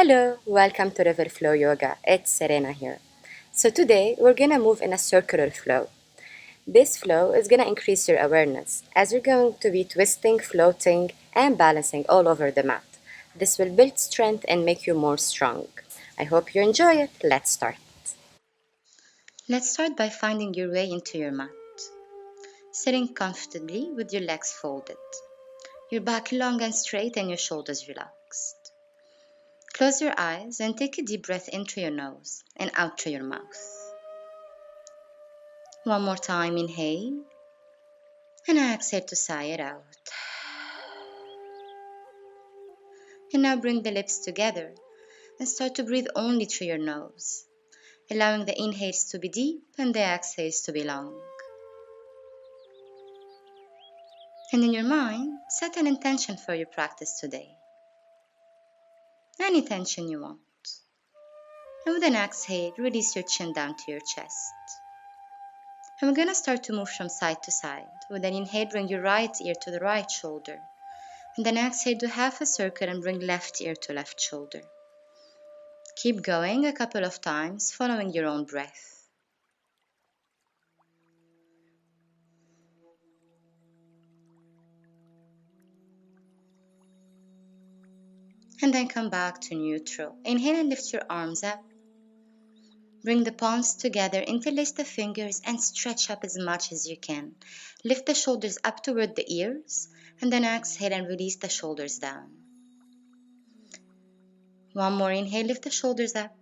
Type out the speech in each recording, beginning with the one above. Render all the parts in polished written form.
Hello, welcome to River Flow Yoga. It's Serena here. So today we're gonna move in a circular flow. This flow is gonna increase your awareness as you're going to be twisting, floating, and balancing all over the mat. This will build strength and make you more strong. I hope you enjoy it. Let's start. Let's start by finding your way into your mat. Sitting comfortably with your legs folded, your back long and straight and your shoulders relaxed. Close your eyes and take a deep breath in through your nose and out through your mouth. One more time, inhale, and exhale to sigh it out. And now bring the lips together and start to breathe only through your nose, allowing the inhales to be deep and the exhales to be long. And in your mind, set an intention for your practice today. Any tension you want. And with an exhale, release your chin down to your chest. And we're going to start to move from side to side. With an inhale, bring your right ear to the right shoulder. And then exhale, do half a circle and bring left ear to left shoulder. Keep going a couple of times, following your own breath. And then come back to neutral. Inhale and lift your arms up. Bring the palms together, interlace the fingers and stretch up as much as you can. Lift the shoulders up toward the ears and then exhale and release the shoulders down. One more inhale, lift the shoulders up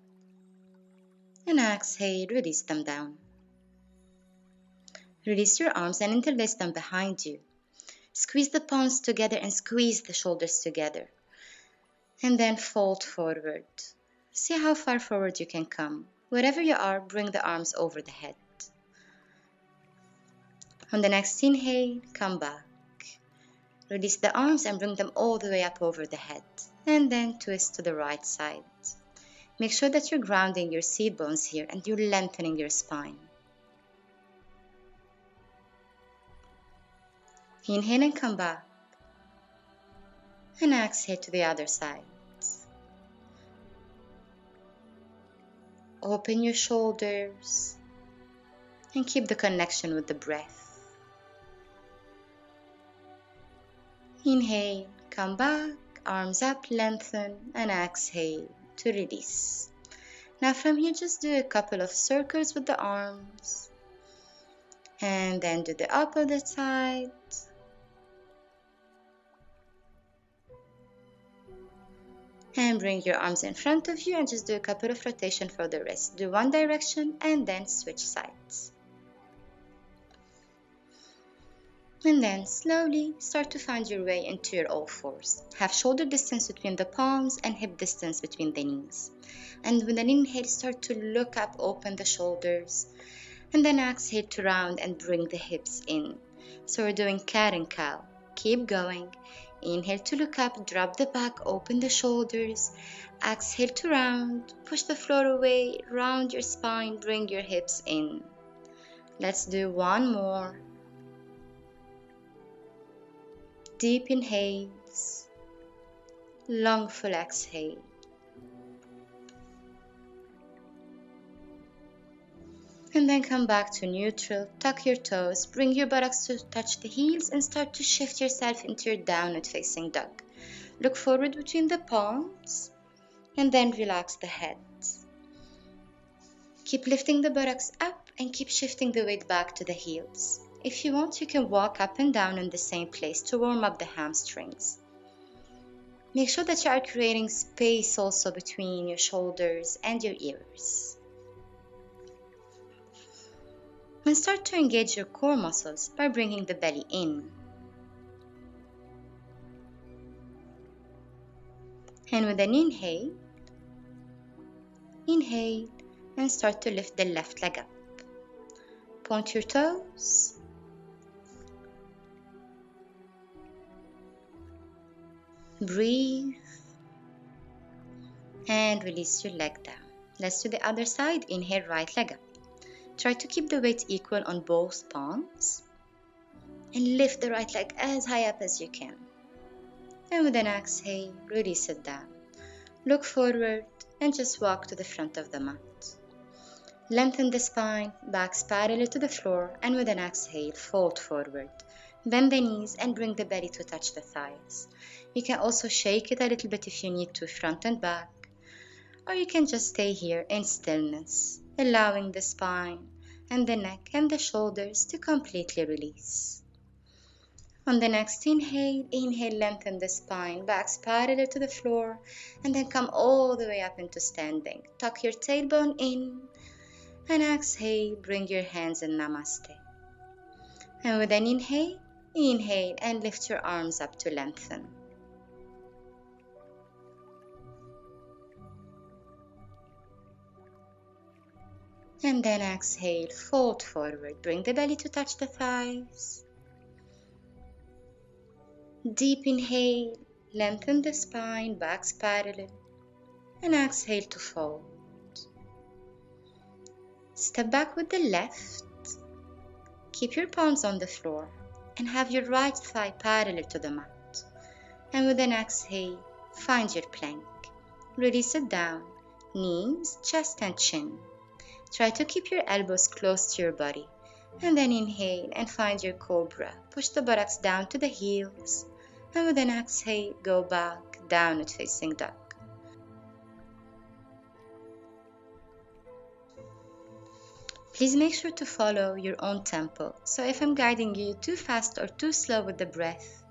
and exhale, release them down. Release your arms and interlace them behind you. Squeeze the palms together and squeeze the shoulders together. And then fold forward. See how far forward you can come. Wherever you are, bring the arms over the head. On the next inhale, come back. Release the arms and bring them all the way up over the head. And then twist to the right side. Make sure that you're grounding your seat bones here and you're lengthening your spine. Inhale and come back. And exhale to the other side. Open your shoulders and keep the connection with the breath. Inhale, come back, arms up, lengthen, and exhale to release. Now from here, just do a couple of circles with the arms. And then do the opposite side. And bring your arms in front of you and just do a couple of rotations for the wrist. Do one direction and then switch sides. And then slowly start to find your way into your all fours. Have shoulder distance between the palms and hip distance between the knees. And with an inhale, start to look up, open the shoulders. And then exhale to round and bring the hips in. So we're doing cat and cow. Keep going. Inhale to look up, drop the back, open the shoulders. Exhale to round, push the floor away, round your spine, bring your hips in. Let's do one more. Deep inhales, long full exhale. And then come back to neutral, tuck your toes, bring your buttocks to touch the heels and start to shift yourself into your downward facing dog. Look forward between the palms and then relax the head. Keep lifting the buttocks up and keep shifting the weight back to the heels. If you want, you can walk up and down in the same place to warm up the hamstrings. Make sure that you are creating space also between your shoulders and your ears. And start to engage your core muscles by bringing the belly in. And with an inhale and start to lift the left leg up. Point your toes. Breathe. And release your leg down. Let's do the other side. Inhale, right leg up. Try to keep the weight equal on both palms. And lift the right leg as high up as you can. And with an exhale, release it down. Look forward and just walk to the front of the mat. Lengthen the spine, backs parallel to the floor, and with an exhale, fold forward. Bend the knees and bring the belly to touch the thighs. You can also shake it a little bit if you need to, front and back. Or you can just stay here in stillness, allowing the spine and the neck and the shoulders to completely release. On the next inhale, lengthen the spine, backs parallel to the floor, and then come all the way up into standing. Tuck your tailbone in, and exhale, bring your hands in Namaste. And with an inhale and lift your arms up to lengthen. And then exhale, fold forward, bring the belly to touch the thighs. Deep inhale, lengthen the spine, backs parallel, and exhale to fold. Step back with the left, keep your palms on the floor, and have your right thigh parallel to the mat. And with an exhale, find your plank. Release it down, knees, chest and chin. Try to keep your elbows close to your body. And then inhale and find your cobra. Push the buttocks down to the heels. And with an exhale, go back, downward facing dog. Please make sure to follow your own tempo. So if I'm guiding you too fast or too slow with the breath,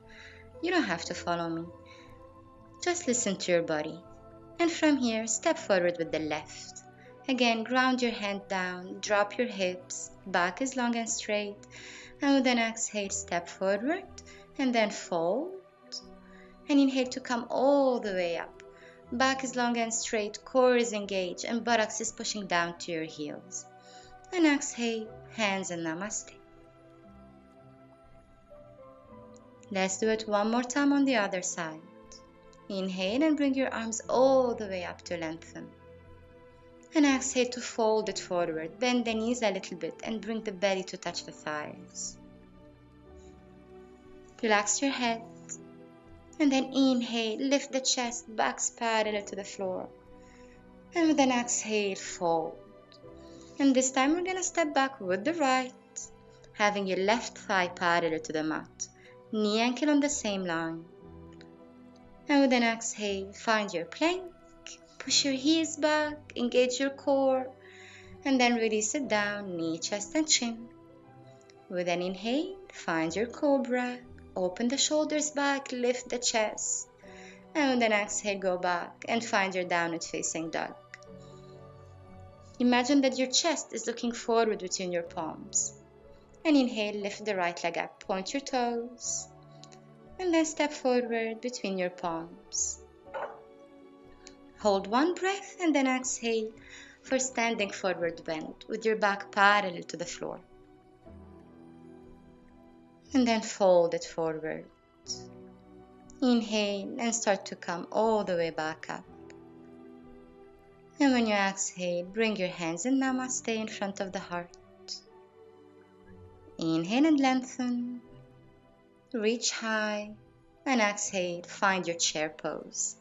you don't have to follow me. Just listen to your body. And from here, step forward with the left. Again, ground your hand down, drop your hips, back is long and straight. And with an exhale, step forward and then fold. And inhale to come all the way up. Back is long and straight, core is engaged, and buttocks is pushing down to your heels. And exhale, hands in Namaste. Let's do it one more time on the other side. Inhale and bring your arms all the way up to lengthen. And exhale to fold it forward. Bend the knees a little bit and bring the belly to touch the thighs. Relax your head. And then inhale, lift the chest, backs parallel to the floor. And with an exhale, fold. And this time we're going to step back with the right, having your left thigh parallel to the mat. Knee ankle on the same line. And with an exhale, find your plank. Push your heels back, engage your core, and then release it down, knee, chest, and chin. With an inhale, find your cobra, open the shoulders back, lift the chest, and with an exhale, go back and find your downward facing dog. Imagine that your chest is looking forward between your palms. And inhale, lift the right leg up, point your toes, and then step forward between your palms. Hold one breath and then exhale for standing forward bend with your back parallel to the floor. And then fold it forward. Inhale and start to come all the way back up. And when you exhale, bring your hands in Namaste in front of the heart. Inhale and lengthen. Reach high. And exhale, find your chair pose.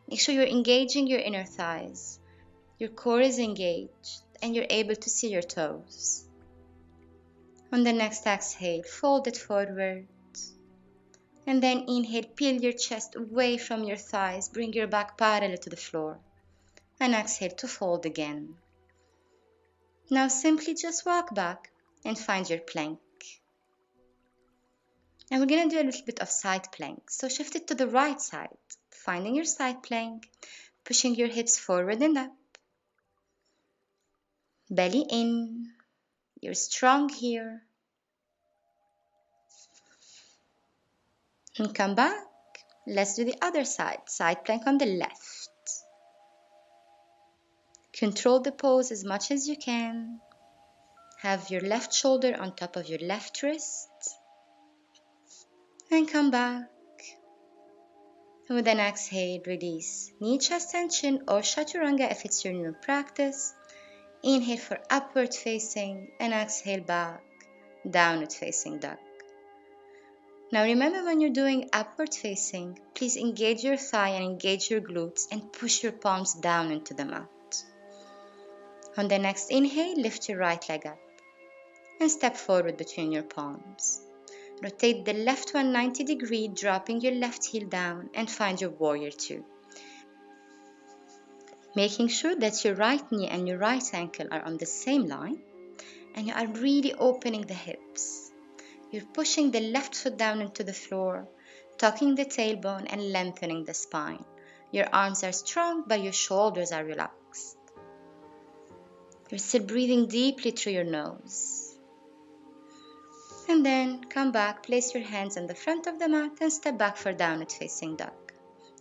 Make sure you're engaging your inner thighs. Your core is engaged and you're able to see your toes. On the next exhale, fold it forward. And then inhale, peel your chest away from your thighs. Bring your back parallel to the floor. And exhale to fold again. Now simply just walk back and find your plank. And we're going to do a little bit of side plank. So shift it to the right side, finding your side plank, pushing your hips forward and up. Belly in. You're strong here. And come back. Let's do the other side. Side plank on the left. Control the pose as much as you can. Have your left shoulder on top of your left wrist. And come back. And with an exhale, release knee, chest, and chin or chaturanga if it's your new practice. Inhale for upward facing and exhale back, downward facing dog. Now remember, when you're doing upward facing, please engage your thigh and engage your glutes and push your palms down into the mat. On the next inhale, lift your right leg up and step forward between your palms. Rotate the left one 90 degrees, dropping your left heel down, and find your warrior two. Making sure that your right knee and your right ankle are on the same line, and you are really opening the hips. You're pushing the left foot down into the floor, tucking the tailbone and lengthening the spine. Your arms are strong, but your shoulders are relaxed. You're still breathing deeply through your nose. And then come back, place your hands on the front of the mat and step back for downward facing dog.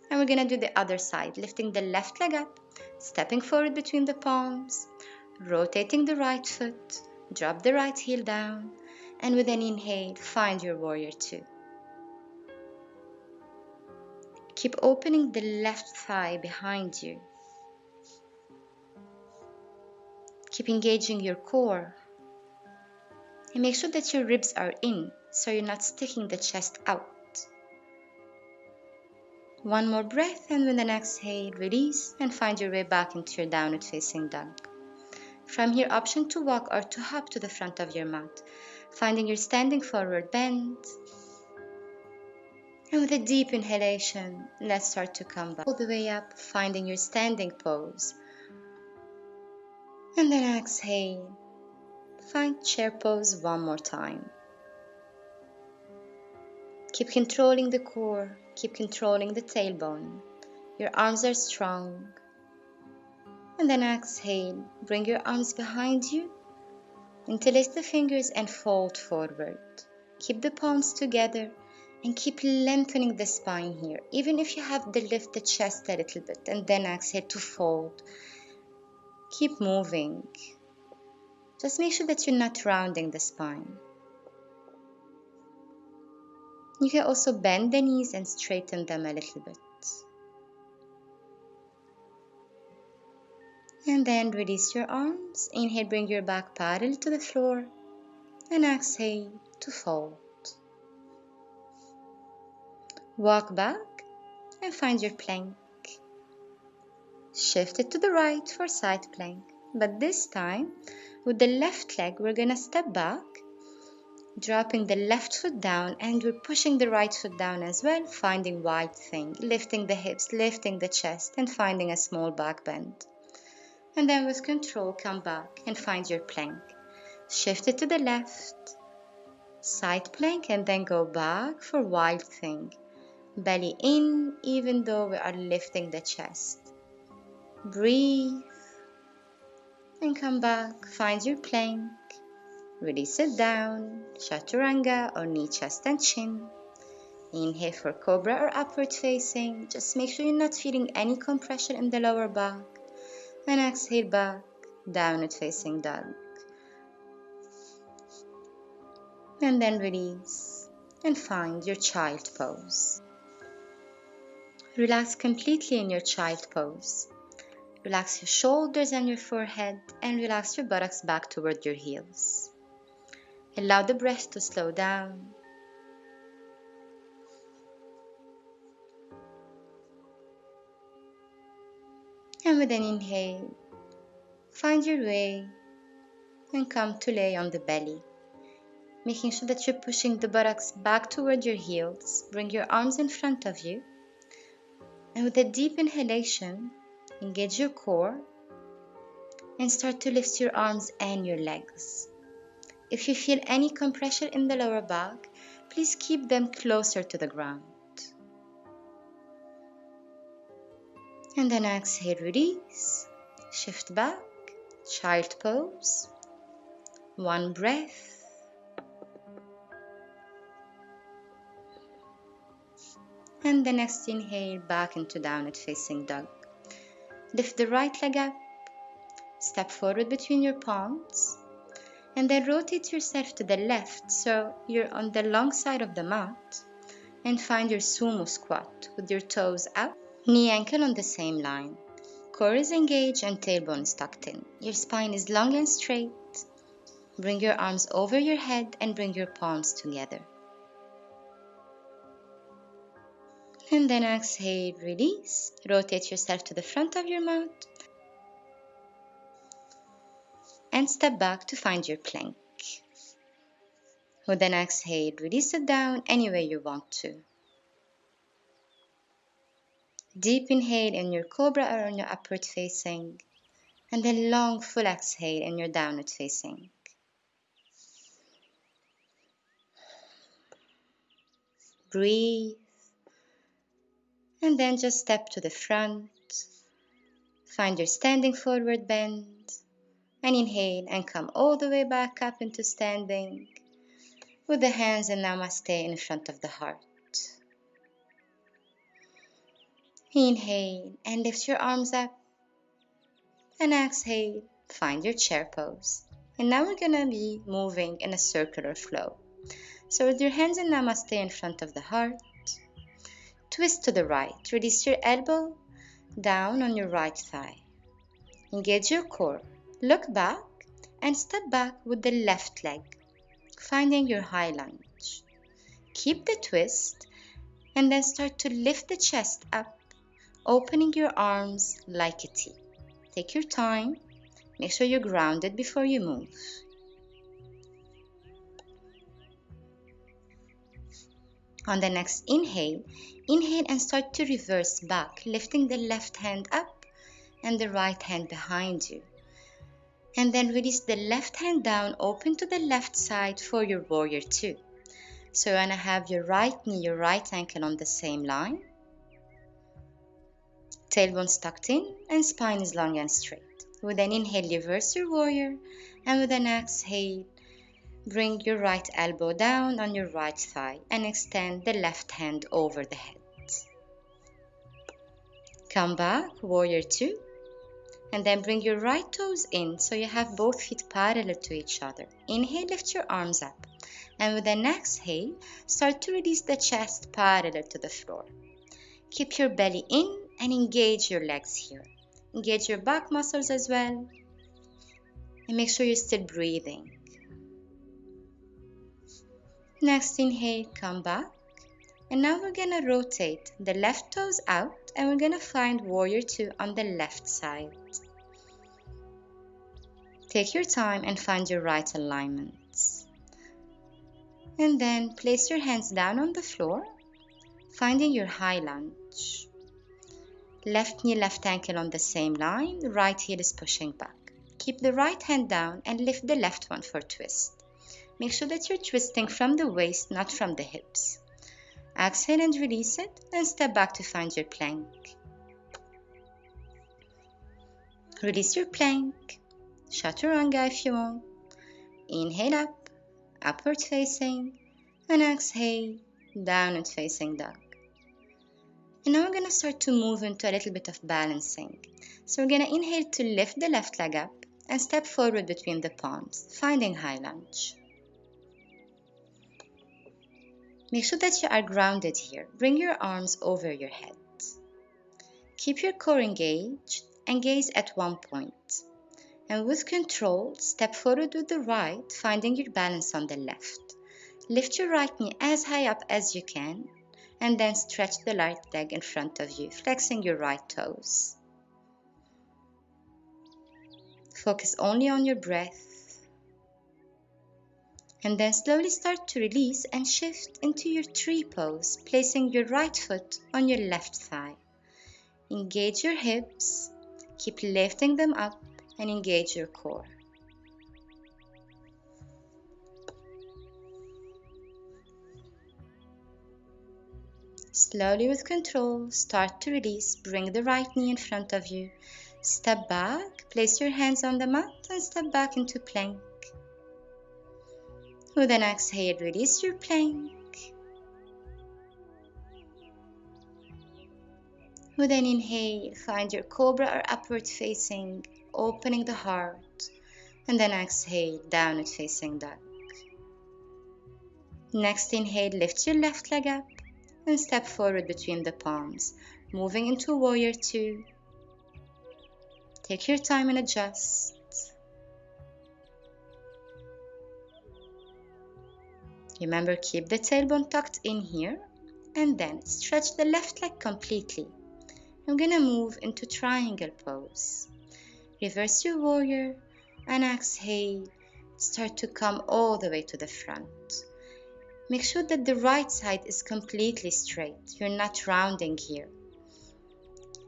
And we're going to do the other side, lifting the left leg up, stepping forward between the palms, rotating the right foot, drop the right heel down, and with an inhale, find your warrior two. Keep opening the left thigh behind you. Keep engaging your core. And make sure that your ribs are in, so you're not sticking the chest out. One more breath, and with an exhale, release and find your way back into your downward facing dog. From here, option to walk or to hop to the front of your mat, finding your standing forward bend. And with a deep inhalation, let's start to come back all the way up, finding your standing pose. And then exhale. Find chair pose one more time. Keep controlling the core, keep controlling the tailbone. Your arms are strong. And then exhale, bring your arms behind you, interlace the fingers and fold forward. Keep the palms together and keep lengthening the spine here, even if you have to lift the chest a little bit, and then exhale to fold. Keep moving. Just make sure that you're not rounding the spine. You can also bend the knees and straighten them a little bit. And then release your arms. Inhale, bring your back parallel to the floor. And exhale to fold. Walk back and find your plank. Shift it to the right for side plank. But this time, with the left leg, we're going to step back, dropping the left foot down, and we're pushing the right foot down as well, finding wide thing, lifting the hips, lifting the chest, and finding a small back bend. And then with control, come back and find your plank. Shift it to the left, side plank, and then go back for wide thing. Belly in, even though we are lifting the chest. Breathe and come back, find your plank. Release it down, chaturanga or knee, chest and chin. Inhale for cobra or upward facing. Just make sure you're not feeling any compression in the lower back. And exhale back, downward facing dog. And then release and find your child pose. Relax completely in your child pose. Relax your shoulders and your forehead and relax your buttocks back toward your heels. Allow the breath to slow down. And with an inhale, find your way and come to lay on the belly. Making sure that you're pushing the buttocks back toward your heels. Bring your arms in front of you. And with a deep inhalation, engage your core and start to lift your arms and your legs. If you feel any compression in the lower back, please keep them closer to the ground. And then exhale, release, shift back, child pose. One breath. And the next inhale, back into downward facing dog. Lift the right leg up, step forward between your palms, and then rotate yourself to the left so you're on the long side of the mat, and find your sumo squat with your toes out, knee ankle on the same line. Core is engaged and tailbone is tucked in. Your spine is long and straight. Bring your arms over your head and bring your palms together. And then exhale, release. Rotate yourself to the front of your mat. And step back to find your plank. With an exhale, release it down any way you want to. Deep inhale in your cobra or on your upward facing. And then long full exhale in your downward facing. Breathe. And then just step to the front. Find your standing forward bend. And inhale and come all the way back up into standing. With the hands in Namaste in front of the heart. Inhale and lift your arms up. And exhale, find your chair pose. And now we're going to be moving in a circular flow. So with your hands in Namaste in front of the heart, twist to the right. Release your elbow down on your right thigh. Engage your core. Look back and step back with the left leg, finding your high lunge. Keep the twist and then start to lift the chest up, opening your arms like a T. Take your time. Make sure you're grounded before you move. On the next inhale, inhale and start to reverse back, lifting the left hand up and the right hand behind you. And then release the left hand down, open to the left side for your warrior two. So you're going to have your right knee, your right ankle on the same line. Tailbone tucked in and spine is long and straight. With an inhale, reverse your warrior. And with an exhale, bring your right elbow down on your right thigh and extend the left hand over the head. Come back, warrior two. And then bring your right toes in so you have both feet parallel to each other. Inhale, lift your arms up. And with an exhale, start to release the chest parallel to the floor. Keep your belly in and engage your legs here. Engage your back muscles as well. And make sure you're still breathing. Next inhale, come back. And now we're going to rotate the left toes out and we're going to find warrior two on the left side. Take your time and find your right alignments. And then place your hands down on the floor, finding your high lunge. Left knee, left ankle on the same line, right heel is pushing back. Keep the right hand down and lift the left one for twist. Make sure that you're twisting from the waist, not from the hips. Exhale and release it and step back to find your plank. Release your plank. Chaturanga if you want. Inhale up, upward facing, and exhale, downward facing dog. And now we're going to start to move into a little bit of balancing. So we're going to inhale to lift the left leg up and step forward between the palms, finding high lunge. Make sure that you are grounded here. Bring your arms over your head. Keep your core engaged and gaze at one point. And with control, step forward with the right, finding your balance on the left. Lift your right knee as high up as you can, and then stretch the right leg in front of you, flexing your right toes. Focus only on your breath. And then slowly start to release and shift into your tree pose, placing your right foot on your left thigh. Engage your hips, keep lifting them up, and engage your core. Slowly with control, start to release. Bring the right knee in front of you. Step back, place your hands on the mat and step back into plank. With an exhale, release your plank. With an inhale, find your cobra or upward facing, opening the heart, and then exhale, downward facing dog. Next inhale, lift your left leg up and step forward between the palms, moving into warrior two. Take your time and adjust. Remember, keep the tailbone tucked in here And then stretch the left leg completely. I'm gonna move into triangle pose. Reverse your warrior and exhale. Start to come all the way to the front. Make sure that the right side is completely straight. You're not rounding here.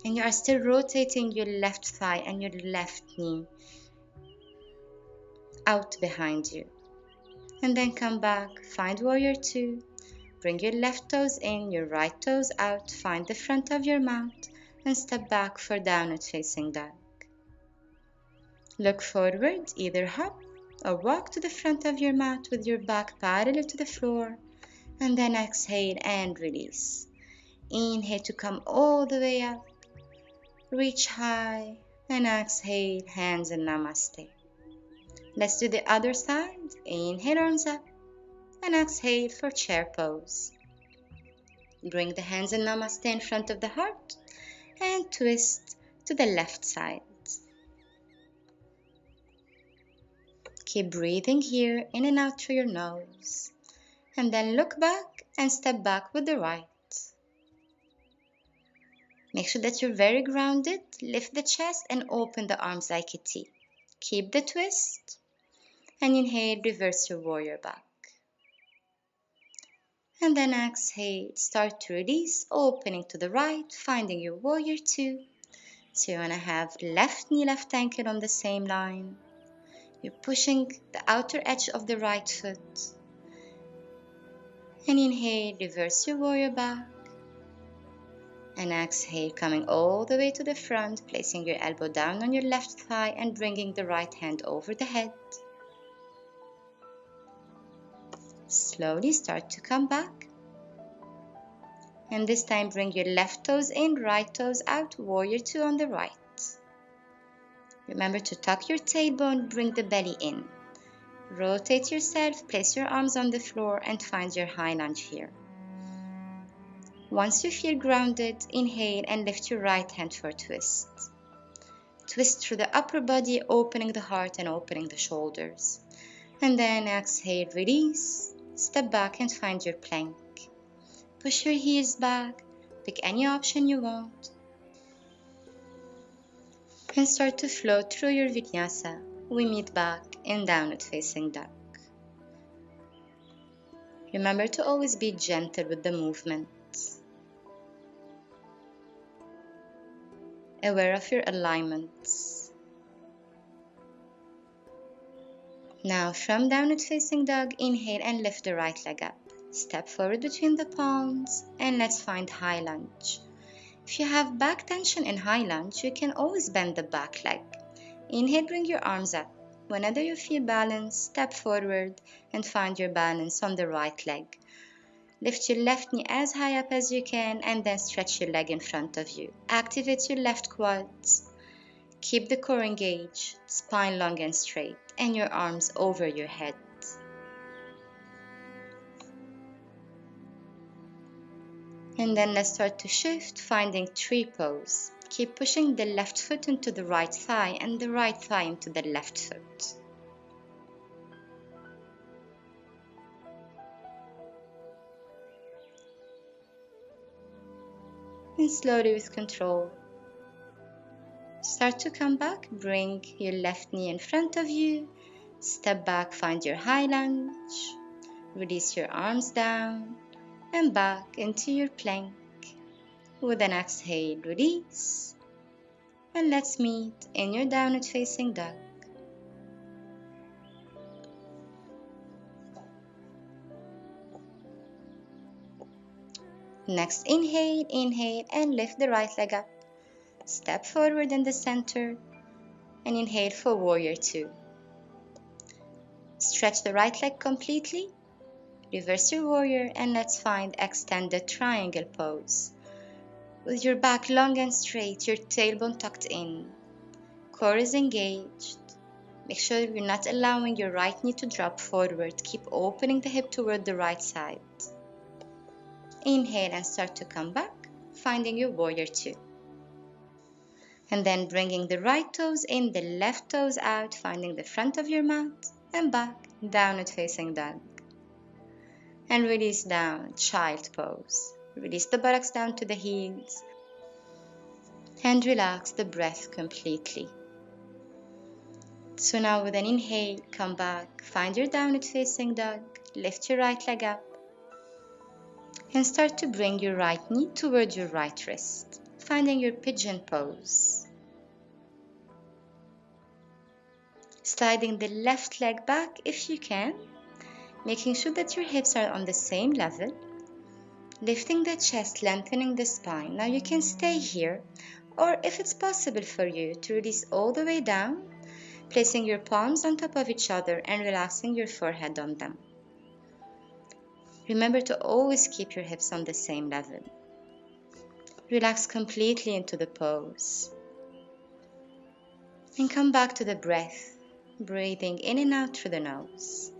And you are still rotating your left thigh and your left knee out behind you. And then come back, find warrior two. Bring your left toes in, your right toes out. Find the front of your mat and step back for downward facing dog. Look forward, either hop or walk to the front of your mat with your back parallel to the floor, and then exhale and release. Inhale to come all the way up, reach high, and exhale, hands in namaste. Let's do the other side. Inhale, arms up, and exhale for chair pose. Bring the hands in namaste in front of the heart, and twist to the left side. Keep breathing here, in and out through your nose. And then look back and step back with the right. Make sure that you're very grounded. Lift the chest and open the arms like a T. Keep the twist. And inhale, reverse your warrior back. And then exhale, start to release, opening to the right, finding your warrior two. So you want to have left knee, left ankle on the same line. You're pushing the outer edge of the right foot. And inhale, reverse your warrior back. And exhale, coming all the way to the front, placing your elbow down on your left thigh and bringing the right hand over the head. Slowly start to come back. And this time bring your left toes in, right toes out, warrior two on the right. Remember to tuck your tailbone, bring the belly in. Rotate yourself, place your arms on the floor and find your high lunge here. Once you feel grounded, inhale and lift your right hand for a twist. Twist through the upper body, opening the heart and opening the shoulders. And then exhale, release, step back and find your plank. Push your heels back, pick any option you want. And start to float through your vinyasa. We meet back in downward facing dog. Remember to always be gentle with the movement. Aware of your alignments. Now from downward facing dog, inhale and lift the right leg up. Step forward between the palms and let's find high lunge. If you have back tension in high lunge, you can always bend the back leg. Inhale, bring your arms up. Whenever you feel balanced, step forward and find your balance on the right leg. Lift your left knee as high up as you can and then stretch your leg in front of you. Activate your left quads. Keep the core engaged, spine long and straight, and your arms over your head. And then let's start to shift, finding tree pose. Keep pushing the left foot into the right thigh and the right thigh into the left foot. And slowly with control, start to come back. Bring your left knee in front of you. Step back, find your high lunge. Release your arms down and back into your plank. With an exhale, release. And let's meet in your downward facing dog. Next, inhale and lift the right leg up. Step forward in the center and inhale for warrior two. Stretch the right leg completely. Reverse your warrior and let's find extended triangle pose. With your back long and straight, your tailbone tucked in. Core is engaged. Make sure you're not allowing your right knee to drop forward. Keep opening the hip toward the right side. Inhale and start to come back, finding your warrior two. And then bringing the right toes in, the left toes out, finding the front of your mat and back, downward facing dog. And release down, child pose. Release the buttocks down to the heels and relax the breath completely. So now with an inhale, come back, find your downward facing dog, lift your right leg up, and start to bring your right knee toward your right wrist, finding your pigeon pose. Sliding the left leg back if you can, making sure that your hips are on the same level, lifting the chest, lengthening the spine. Now you can stay here, or if it's possible for you, to release all the way down, placing your palms on top of each other and relaxing your forehead on them. Remember to always keep your hips on the same level. Relax completely into the pose. And come back to the breath, breathing in and out through the nose.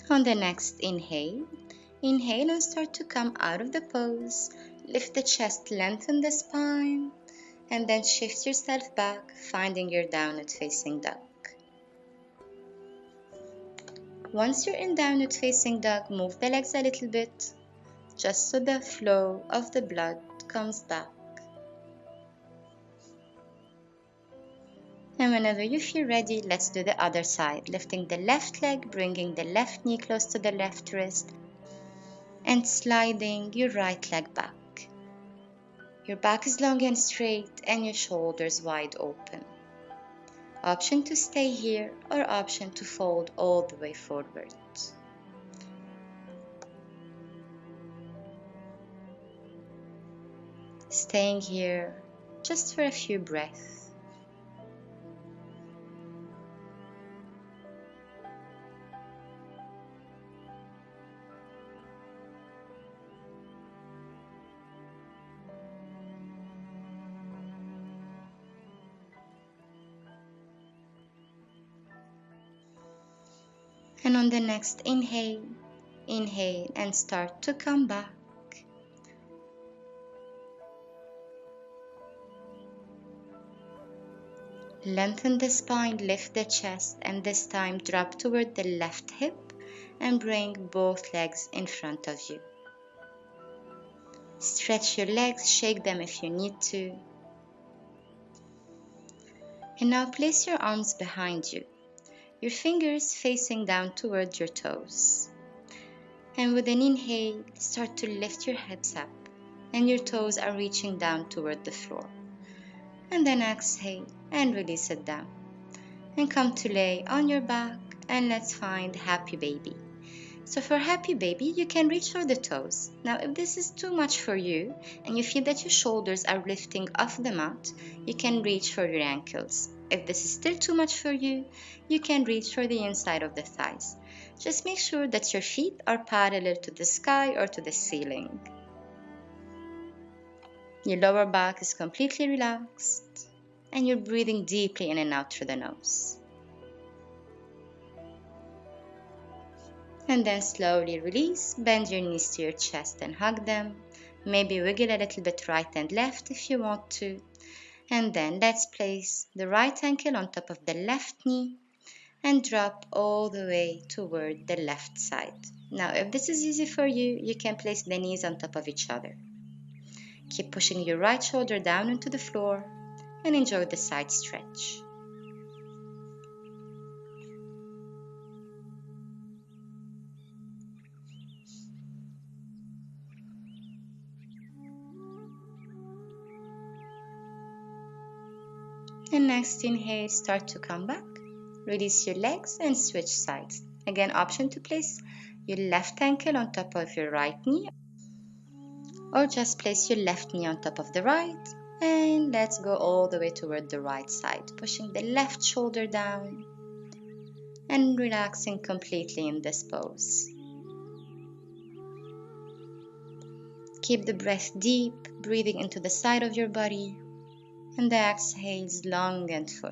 On the next inhale, inhale and start to come out of the pose. Lift the chest, lengthen the spine, and then shift yourself back, finding your downward facing dog. Once you're in downward facing dog, move the legs a little bit, just so the flow of the blood comes back. And whenever you feel ready, let's do the other side, lifting the left leg, bringing the left knee close to the left wrist, and sliding your right leg back. Your back is long and straight, and your shoulders wide open. Option to stay here, or option to fold all the way forward. Staying here just for a few breaths. And on the next inhale, inhale and start to come back. Lengthen the spine, lift the chest, and this time drop toward the left hip and bring both legs in front of you. Stretch your legs, shake them if you need to. And now place your arms behind you, your fingers facing down toward your toes. And with an inhale, start to lift your hips up, and your toes are reaching down toward the floor. And then exhale and release it down. And come to lay on your back, and let's find happy baby. So for happy baby, you can reach for the toes. Now if this is too much for you, and you feel that your shoulders are lifting off the mat, you can reach for your ankles. If this is still too much for you, you can reach for the inside of the thighs. Just make sure that your feet are parallel to the sky or to the ceiling. Your lower back is completely relaxed, and you're breathing deeply in and out through the nose. And then slowly release, bend your knees to your chest and hug them. Maybe wiggle a little bit right and left if you want to. And then let's place the right ankle on top of the left knee and drop all the way toward the left side. Now if this is easy for you, you can place the knees on top of each other. Keep pushing your right shoulder down into the floor and enjoy the side stretch. And next inhale, start to come back. Release your legs and switch sides. Again, option to place your left ankle on top of your right knee, or just place your left knee on top of the right. And let's go all the way toward the right side, pushing the left shoulder down and relaxing completely in this pose. Keep the breath deep, breathing into the side of your body, and the exhale is long and full.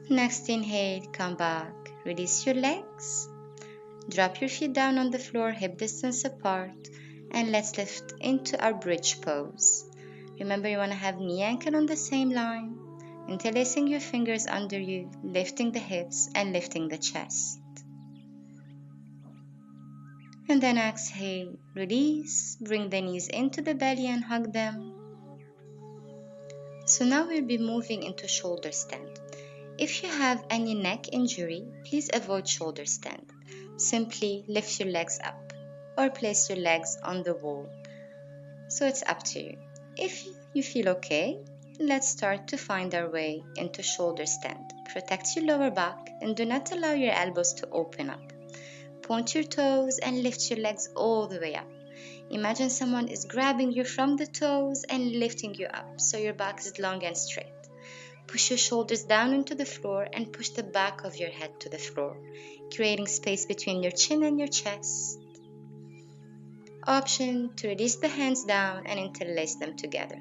Next inhale, come back, release your legs, drop your feet down on the floor, hip distance apart, and let's lift into our bridge pose. Remember, you want to have knee ankle on the same line, Interlacing your fingers under you, lifting the hips and lifting the chest. And then exhale, release, bring the knees into the belly and hug them. So now we'll be moving into shoulder stand. If you have any neck injury, please avoid shoulder stand. Simply lift your legs up or place your legs on the wall. So it's up to you. If you feel okay, let's start to find our way into shoulder stand. Protect your lower back and do not allow your elbows to open up. Point your toes and lift your legs all the way up. Imagine someone is grabbing you from the toes and lifting you up so your back is long and straight. Push your shoulders down into the floor and push the back of your head to the floor, creating space between your chin and your chest. Option to release the hands down and interlace them together.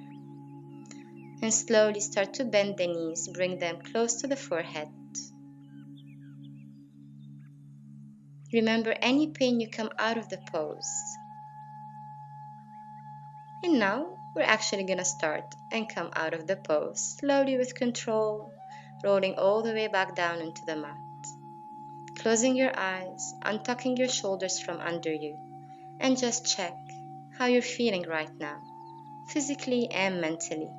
And slowly start to bend the knees, bring them close to the forehead. Remember any pain you come out of the pose. And now we're actually gonna start and come out of the pose, slowly with control, rolling all the way back down into the mat. Closing your eyes, untucking your shoulders from under you, and just check how you're feeling right now, physically and mentally.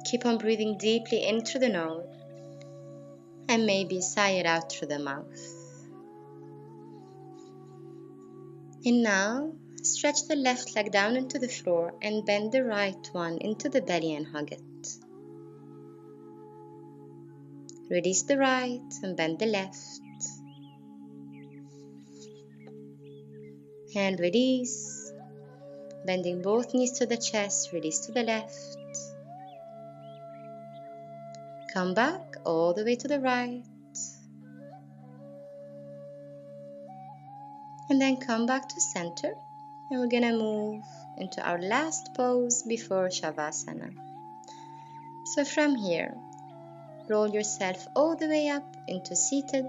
Keep on breathing deeply in through the nose, and maybe sigh it out through the mouth. And now, stretch the left leg down into the floor and bend the right one into the belly and hug it. Release the right and bend the left. And release. Bending both knees to the chest, release to the left. Come back all the way to the right. And then come back to center. And we're gonna move into our last pose before Shavasana. So from here, roll yourself all the way up into seated.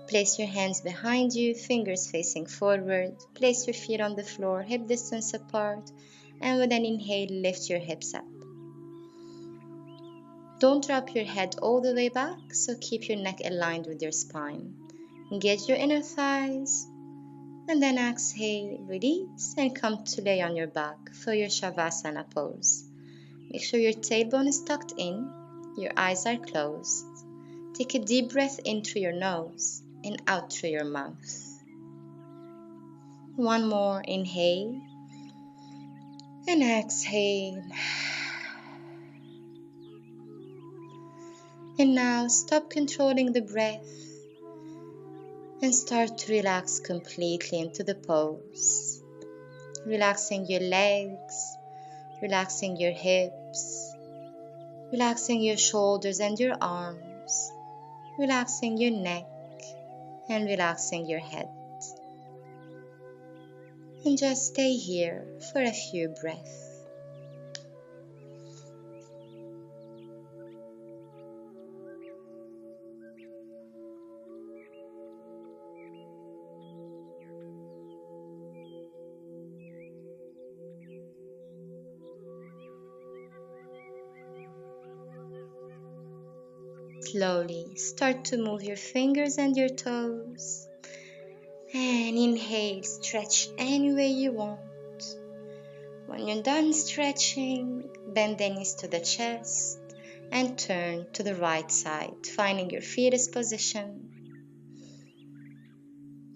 Place your hands behind you, fingers facing forward. Place your feet on the floor, hip distance apart. And with an inhale, lift your hips up. Don't drop your head all the way back, so keep your neck aligned with your spine. Engage your inner thighs. And then exhale, release, and come to lay on your back for your Shavasana pose. Make sure your tailbone is tucked in, your eyes are closed. Take a deep breath in through your nose and out through your mouth. One more, inhale and exhale. And now stop controlling the breath and start to relax completely into the pose. Relaxing your legs, relaxing your hips, relaxing your shoulders and your arms, relaxing your neck and relaxing your head. And just stay here for a few breaths. Slowly start to move your fingers and your toes. And inhale, stretch any way you want. When you're done stretching, bend the knees to the chest and turn to the right side, finding your fetus position.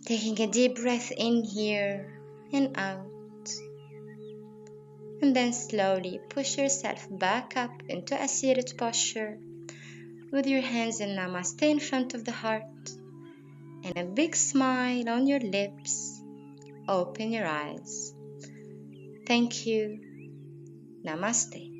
Taking a deep breath in here and out. And then slowly push yourself back up into a seated posture with your hands in Namaste in front of the heart and a big smile on your lips. Open your eyes. Thank you. Namaste.